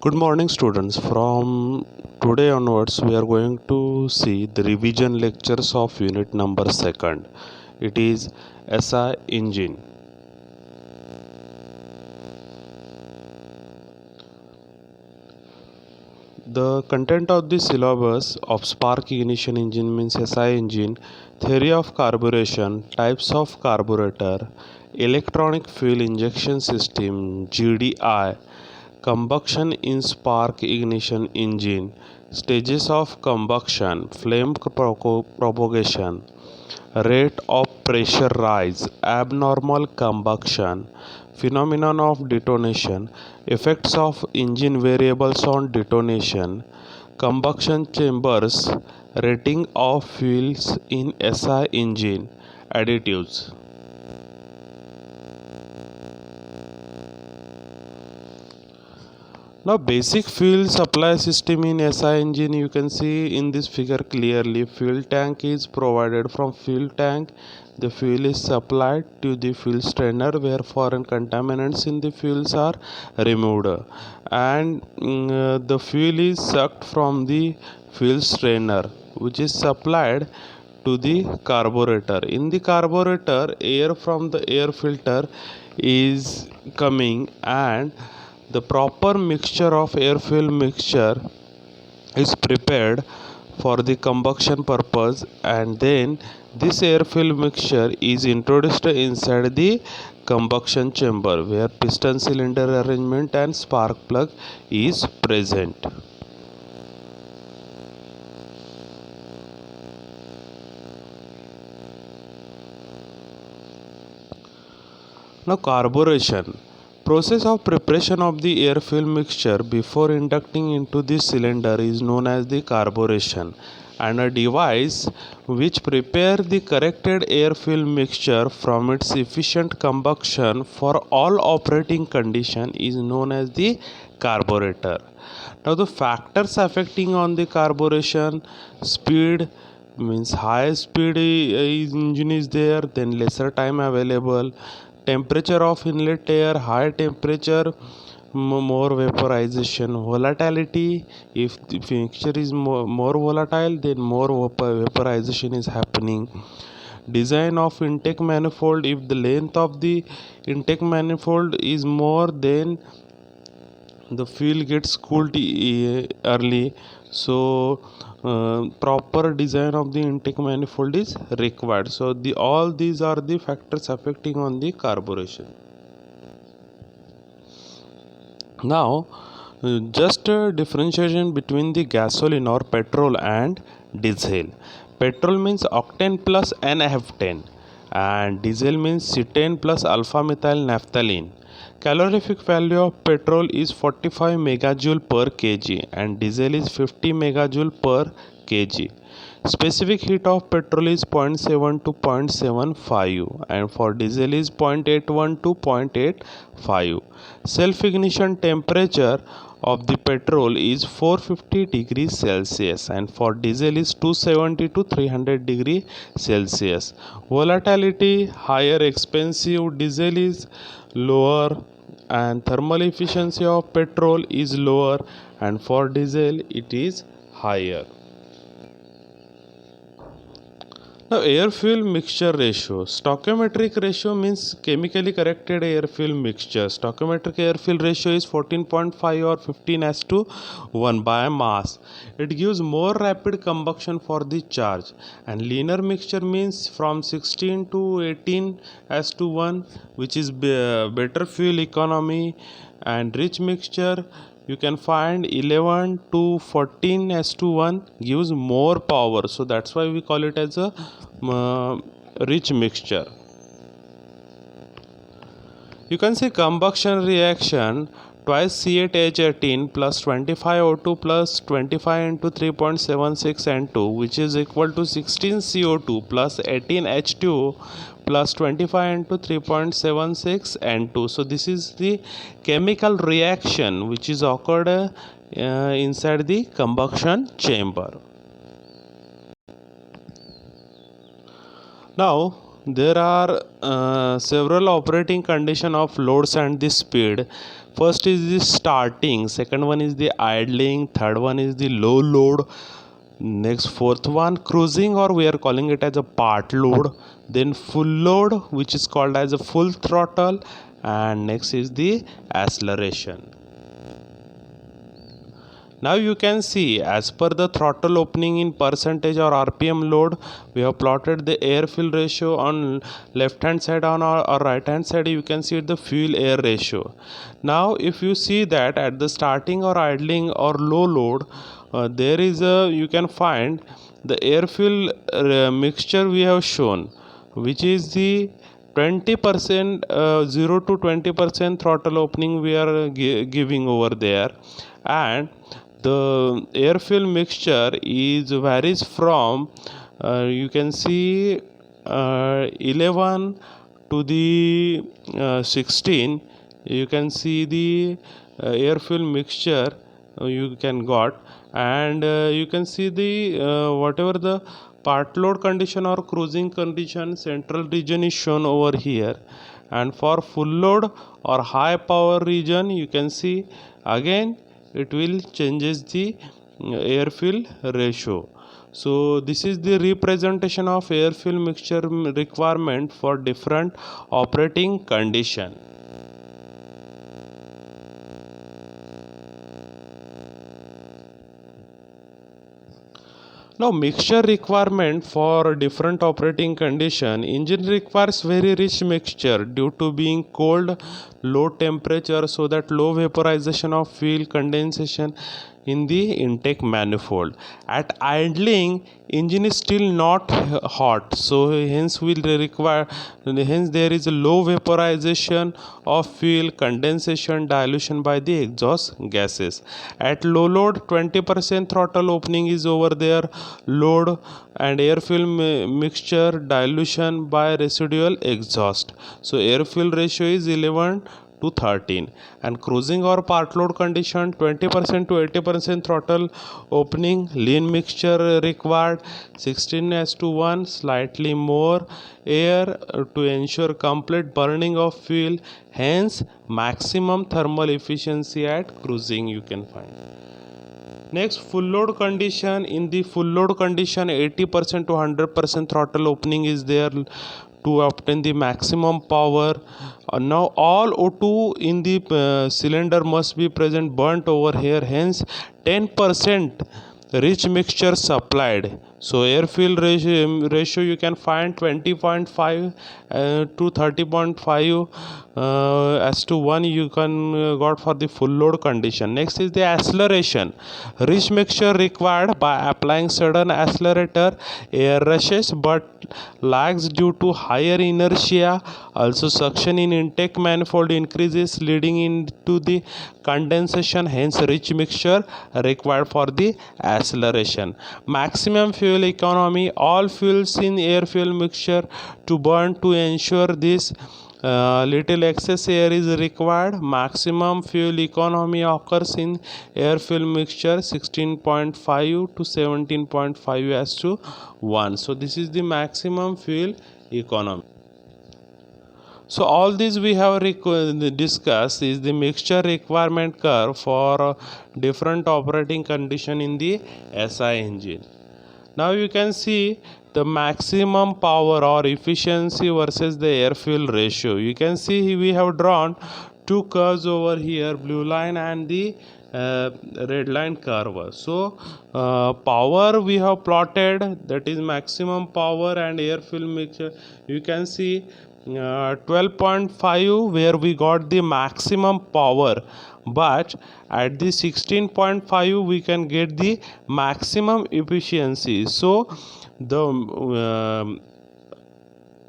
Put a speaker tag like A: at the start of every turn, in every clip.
A: Good morning, students. From today onwards, we are going to see the revision lectures of unit number second. It is SI engine. The content of the syllabus of spark ignition engine means SI engine, theory of carburation, types of carburetor, electronic fuel injection system GDI, combustion in spark ignition engine, stages of combustion, flame propagation, rate of pressure rise, abnormal combustion, phenomenon of detonation, effects of engine variables on detonation, combustion chambers, rating of fuels in SI engine, additives. Now basic fuel supply system in SI engine, you can see in this figure clearly. Fuel tank is provided. From fuel tank the fuel is supplied to the fuel strainer where foreign contaminants in the fuels are removed, and the fuel is sucked from the fuel strainer which is supplied to the carburetor. In the carburetor, air from the air filter is coming, and the proper mixture of air fuel mixture is prepared for the combustion purpose, and then this air fuel mixture is introduced inside the combustion chamber where piston cylinder arrangement and spark plug is present. Now carburation. Process of preparation of the air fuel mixture before inducting into the cylinder is known as the carburation, and a device which prepare the corrected air fuel mixture from its efficient combustion for all operating condition is known as the carburetor. Now the factors affecting on the carburation: speed, means high speed engine is there, then lesser time available. Temperature of inlet air, high temperature, more vaporization. Volatility, if the mixture is more volatile, then more vaporization is happening. Design of intake manifold, if the length of the intake manifold is more, then the fuel gets cooled early, so proper design of the intake manifold is required. So the all these are the factors affecting on the carburation. Now just a differentiation between the gasoline or petrol and diesel. Petrol means octane plus N-heptane, and diesel means cetane plus alpha methyl naphthalene. Calorific value of petrol is 45 megajoule per kg and diesel is 50 megajoule per kg. Specific heat of petrol is 0.7 to 0.75 and for diesel is 0.81 to 0.85. Self ignition temperature of the petrol is 450 degrees Celsius and for diesel is 270 to 300 degrees Celsius. Volatility, higher expensive diesel is lower, and thermal efficiency of petrol is lower, and for diesel it is higher. Now air fuel mixture ratio. Stoichiometric ratio means chemically corrected air fuel mixture. Stoichiometric air fuel ratio is 14.5 or 15 as to 1 by mass. It gives more rapid combustion for the charge. And linear mixture means from 16 to 18 as to 1, which is better fuel economy. And rich mixture, you can find 11 to 14 as to 1 gives more power, so that's why we call it as a rich mixture. You can see combustion reaction twice C8H18 plus 25 O2 plus 25 into 3.76 N2, which is equal to 16 CO2 plus 18 H2 plus 25 into 3.76 N2. So this is the chemical reaction which is occurred inside the combustion chamber. Now there are several operating condition of loads and the speed. First is the starting, second one is the idling, third one is the low load, next fourth one cruising, or we are calling it as a part load, then full load, which is called as a full throttle, and next is the acceleration. Now you can see, as per the throttle opening in percentage or RPM load, we have plotted the air fuel ratio on left hand side, on or right hand side you can see the fuel air ratio. Now if you see that at the starting or idling or low load, there is a, you can find the air fuel mixture we have shown, which is the 20%, 0 to 20% throttle opening we are giving over there, and the air fuel mixture is varies from you can see 11 to the 16. You can see the air fuel mixture you can got, and you can see the whatever the part load condition or cruising condition, central region is shown over here, and for full load or high power region you can see again it will changes the air fuel ratio. So this is the representation of air fuel mixture requirement for different operating condition. Now mixture requirement for different operating condition. Engine requires very rich mixture due to being cold, low temperature, so that low vaporization of fuel, condensation in the intake manifold. At idling, engine is still not hot, so hence there is a low vaporization of fuel, condensation, dilution by the exhaust gases. At low load, 20% throttle opening is over there, load and air fuel mixture dilution by residual exhaust. So air fuel ratio is 11 to 13, and cruising or part load condition, 20% to 80% throttle opening, lean mixture required, 16:1, slightly more air to ensure complete burning of fuel, hence maximum thermal efficiency at cruising you can find. Next, full load condition. In the full load condition, 80% to 100% throttle opening is there to obtain the maximum power. Now all O2 in the cylinder must be present, burnt over here, hence 10% rich mixture supplied. So air fuel ratio you can find 20.5 to 30.5 as to 1 you can got for the full load condition. Next is the acceleration. Rich mixture required. By applying sudden accelerator, air rushes but lags due to higher inertia. Also suction in intake manifold increases, leading into the condensation, hence rich mixture required for the acceleration. Maximum fuel economy. All fuels in air fuel mixture to burn to ensure this little excess air is required. Maximum fuel economy occurs in air fuel mixture 16.5 to 17.5 as to 1. So this is the maximum fuel economy. So all this we have discussed is the mixture requirement curve for different operating condition in the SI engine. Now you can see the maximum power or efficiency versus the air fuel ratio. You can see we have drawn two curves over here, blue line and the red line curve. So power we have plotted, that is maximum power and air fuel mixture. You can see 12.5 where we got the maximum power, but at the 16.5 we can get the maximum efficiency. So the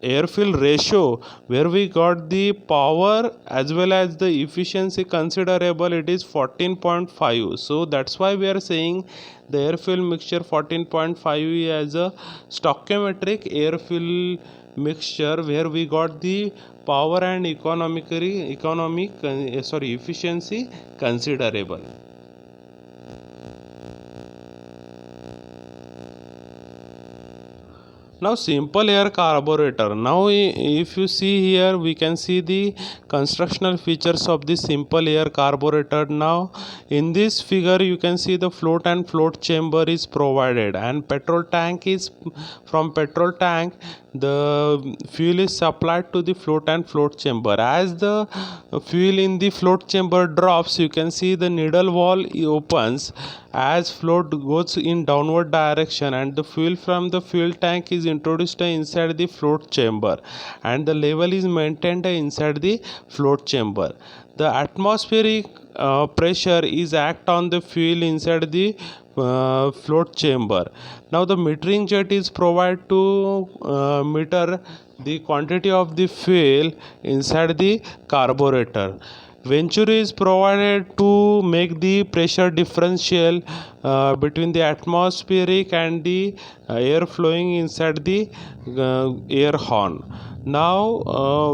A: air fuel ratio where we got the power as well as the efficiency considerable, it is 14.5. so that's why we are saying the air fuel mixture 14.5 as a stoichiometric air fuel mixture where we got the power and efficiency considerable. Now simple air carburetor. Now if you see here, we can see the constructional features of the simple air carburetor. Now in this figure you can see the float and float chamber is provided, and petrol tank is from petrol tank the fuel is supplied to the float and float chamber. As the fuel in the float chamber drops, you can see the needle wall opens as float goes in downward direction, and the fuel from the fuel tank is introduced inside the float chamber, and the level is maintained inside the float chamber. The atmospheric pressure is act on the fuel inside the float chamber. Now the metering jet is provided to meter the quantity of the fuel inside the carburetor. Venturi is provided to make the pressure differential between the atmospheric and the air flowing inside the air horn. Now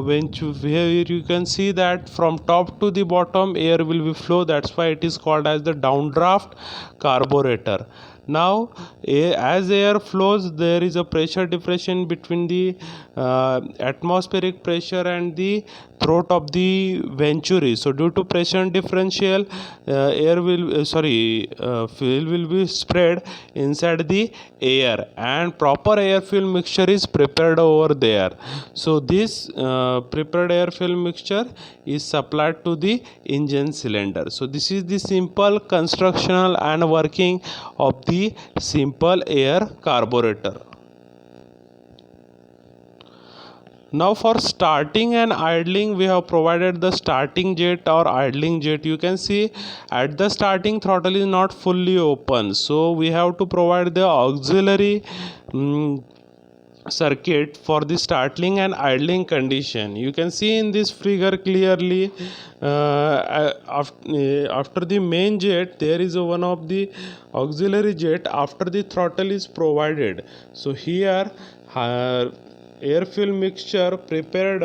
A: here you can see that from top to the bottom air will be flow, that's why it is called as the downdraft carburetor. Now as air flows, there is a pressure differentiation between the atmospheric pressure and the throat of the venturi. So due to pressure differential, air will fuel will be spread inside the air, and proper air fuel mixture is prepared over there. So this prepared air fuel mixture is supplied to the engine cylinder. So this is the simple constructional and working of the simple air carburetor. Now for starting and idling, we have provided the starting jet or idling jet. You can see at the starting throttle is not fully open, so we have to provide the auxiliary circuit for the starting and idling condition. You can see in this figure clearly after the main jet there is one of the auxiliary jet after the throttle is provided. So here air fuel mixture prepared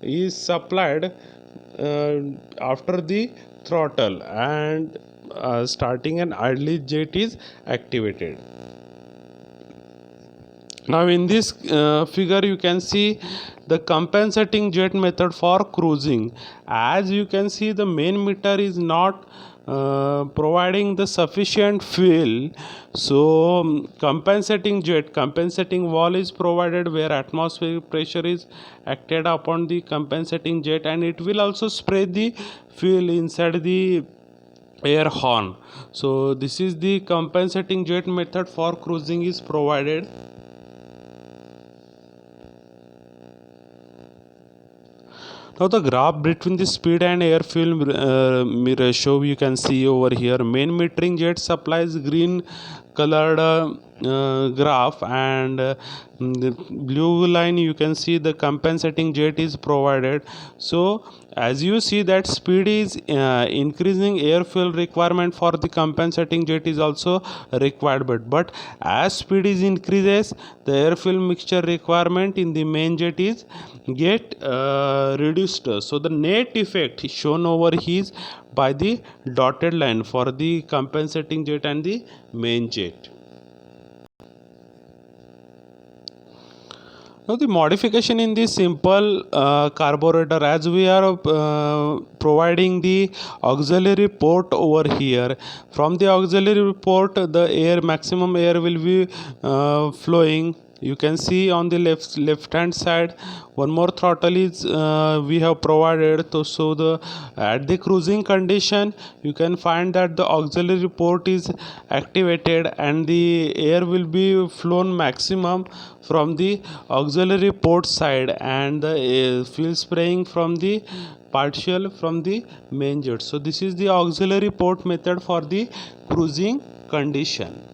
A: is supplied after the throttle, and starting and idling jet is activated. Now in this figure you can see the compensating jet method for cruising. As you can see, the main meter is not providing the sufficient fuel, so compensating valve is provided where atmospheric pressure is acted upon the compensating jet, and it will also spray the fuel inside the air horn. So this is the compensating jet method for cruising is provided. Now the graph between the speed and air fuel ratio you can see over here. Main metering jet supplies green colored graph, and the blue line you can see the compensating jet is provided. So as you see that speed is increasing, air fuel requirement for the compensating jet is also required, but as speed is increases, the air fuel mixture requirement in the main jet is get reduced. So the net effect is shown over here by the dotted line for the compensating jet and the main jet. Now the modification in the simple carburetor, as we are providing the auxiliary port over here. From the auxiliary port the maximum air will be flowing. You can see on the left hand side one more throttle is we have provided. So at the cruising condition you can find that the auxiliary port is activated and the air will be flown maximum from the auxiliary port side, and the fuel spraying from the partial from the main jet. So this is the auxiliary port method for the cruising condition.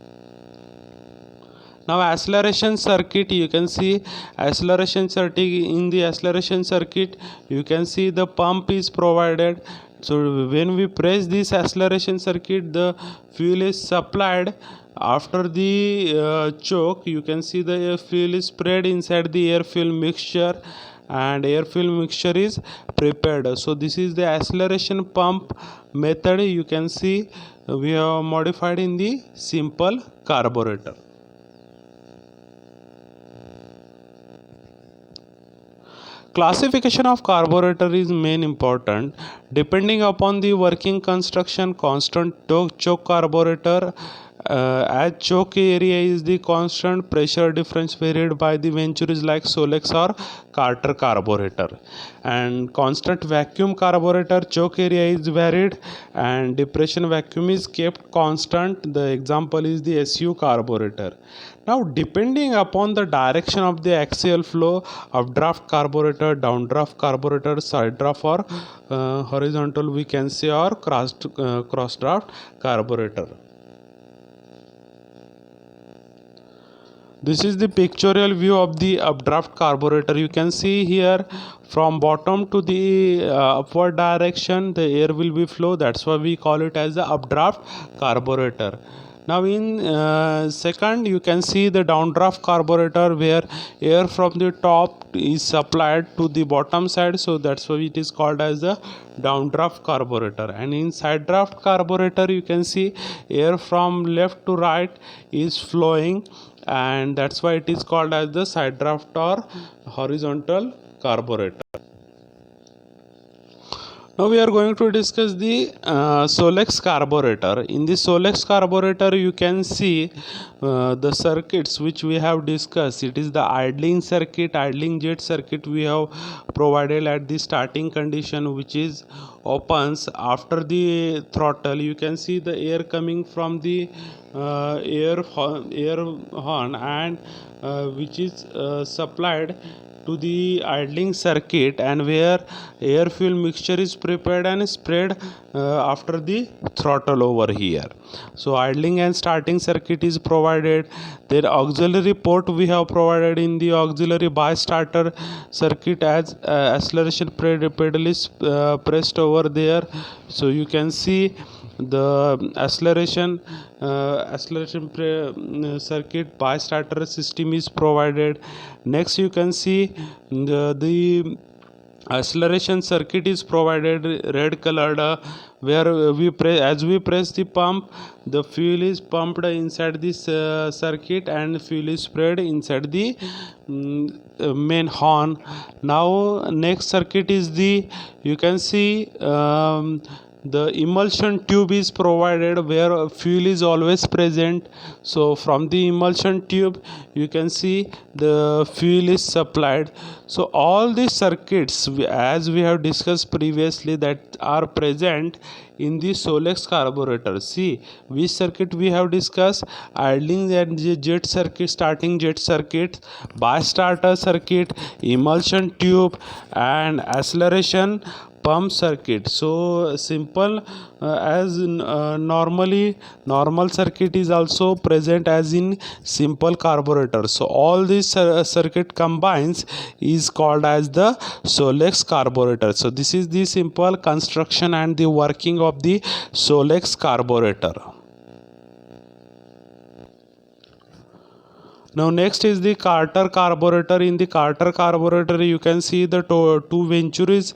A: Now acceleration circuit, you can see acceleration circuit. In the acceleration circuit you can see the pump is provided. So when we press this acceleration circuit, the fuel is supplied. After the choke, you can see the fuel is sprayed inside the air fuel mixture, and air fuel mixture is prepared. So this is the acceleration pump method. You can see we have modified in the simple carburetor. Classification of carburetor is main important. Depending upon the working construction, constant choke carburetor, as choke area is the constant, pressure difference varied by the ventures like Solex or Carter carburetor, and constant vacuum carburetor choke area is varied and depression vacuum is kept constant. The example is the SU carburetor. Now, depending upon the direction of the axial flow, updraft carburetor, downdraft carburetor, side draft or horizontal we can say, or cross draft carburetor. This is the pictorial view of the updraft carburetor. You can see here from bottom to the upward direction the air will be flow. That's why we call it as the updraft carburetor. Now in second you can see the downdraft carburetor where air from the top is supplied to the bottom side, so that's why it is called as the downdraft carburetor. And in side draft carburetor you can see air from left to right is flowing, and that's why it is called as the side draft or horizontal carburetor. Now we are going to discuss the Solex carburetor. In the Solex carburetor you can see the circuits which we have discussed. It is the idling circuit, idling jet circuit we have provided at the starting condition, which is opens. After the throttle you can see the air coming from the air horn and which is supplied to the idling circuit, and where air fuel mixture is prepared and spread after the throttle over here. So idling and starting circuit is provided. Then auxiliary port we have provided in the auxiliary by starter circuit as acceleration pedal is pressed over there. So you can see the acceleration circuit by starter system is provided. Next you can see the acceleration circuit is provided red colored, where we as we press the pump the fuel is pumped inside this circuit and fuel is spread inside the main horn. Now next circuit is the, you can see the emulsion tube is provided where fuel is always present. So from the emulsion tube you can see the fuel is supplied. So all these circuits as we have discussed previously that are present in the Solex carburetor. See which circuit we have discussed: idling and jet circuit, starting jet circuit, by starter circuit, emulsion tube and acceleration pump circuit. So simple as normally normal circuit is also present as in simple carburetor. So all this circuit combines is called as the Solex carburetor. So this is the simple construction and the working of the Solex carburetor. Now next is the Carter carburetor. In the Carter carburetor you can see the two ventures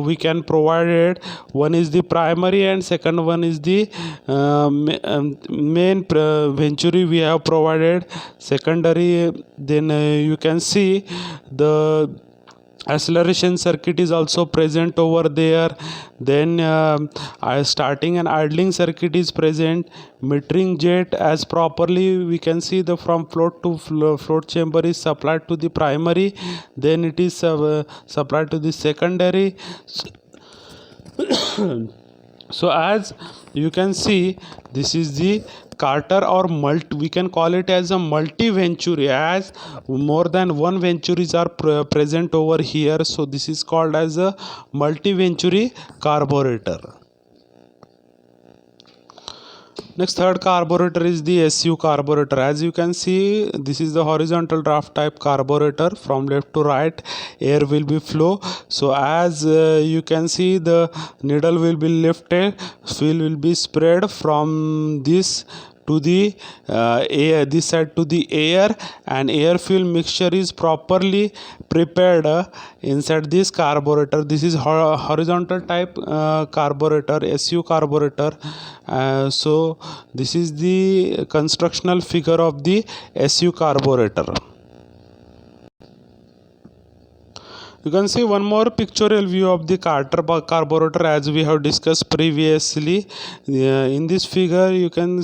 A: we can provide it. One is the primary and second one is the main venture we have provided. Secondary, then you can see the acceleration circuit is also present over there. Then starting and idling circuit is present. Metering jet as properly we can see the from float to float chamber is supplied to the primary, then it is supplied to the secondary. So as you can see this is the Carter or we can call it as a multi-venturi, as more than one venturies are present over here. So this is called as a multi-venturi carburetor. Next third carburetor is the SU carburetor. As you can see this is the horizontal draft type carburetor. From left to right air will be flow. So as you can see the needle will be lifted, fuel will be spread from this to the air, this side to the air, and air fuel mixture is properly prepared inside this carburetor. This is horizontal type carburetor, SU carburetor. So this is the constructional figure of the SU carburetor. You can see one more pictorial view of the carburetor as we have discussed previously. In this figure you can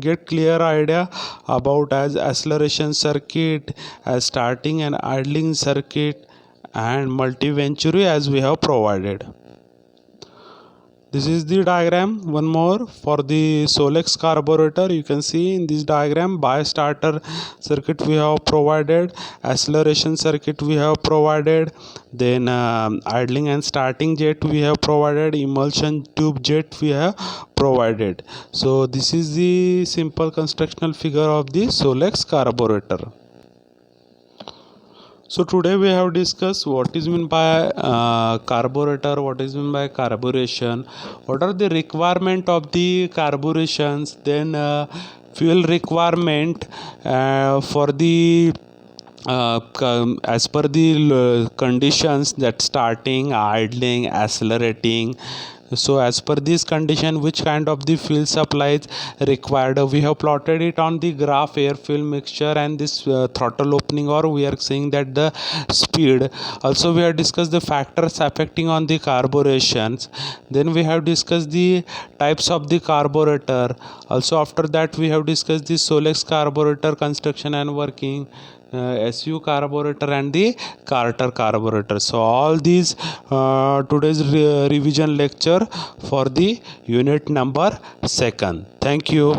A: get clear idea about as acceleration circuit, as starting and idling circuit, and multi-venturi as we have provided. This is the diagram one more for the Solex carburetor. You can see in this diagram bi-starter circuit we have provided, acceleration circuit we have provided, then idling and starting jet we have provided, emulsion tube jet we have provided. So this is the simple constructional figure of the Solex carburetor. So today we have discussed what is meant by carburetor, what is meant by carburation, what are the requirement of the carburetions, then fuel requirement for the as per the conditions, that starting, idling, accelerating. So as per this condition, which kind of the fuel supply is required, we have plotted it on the graph, air fuel mixture and this throttle opening, or we are saying that the speed. Also we have discussed the factors affecting on the carburetions. Then we have discussed the types of the carburetor. Also after that we have discussed the Solex carburetor construction and working, SU carburetor and the Carter carburetor. So all these today's revision lecture for the unit number 2nd. Thank you.